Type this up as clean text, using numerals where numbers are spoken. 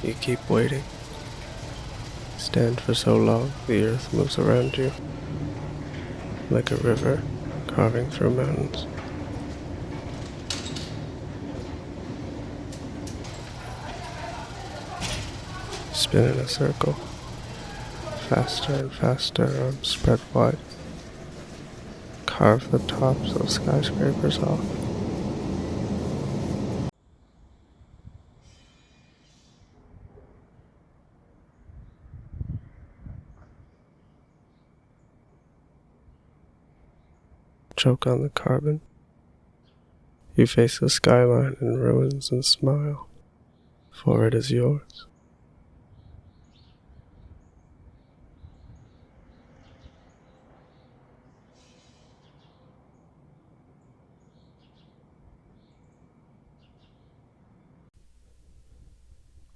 You keep waiting. Stand for so long, the earth moves around you, like a river carving through mountains. Spin in a circle, faster and faster, arms spread wide. Carve the tops of skyscrapers off. Choke on the carbon. You face the skyline in ruins and smile, for it is yours.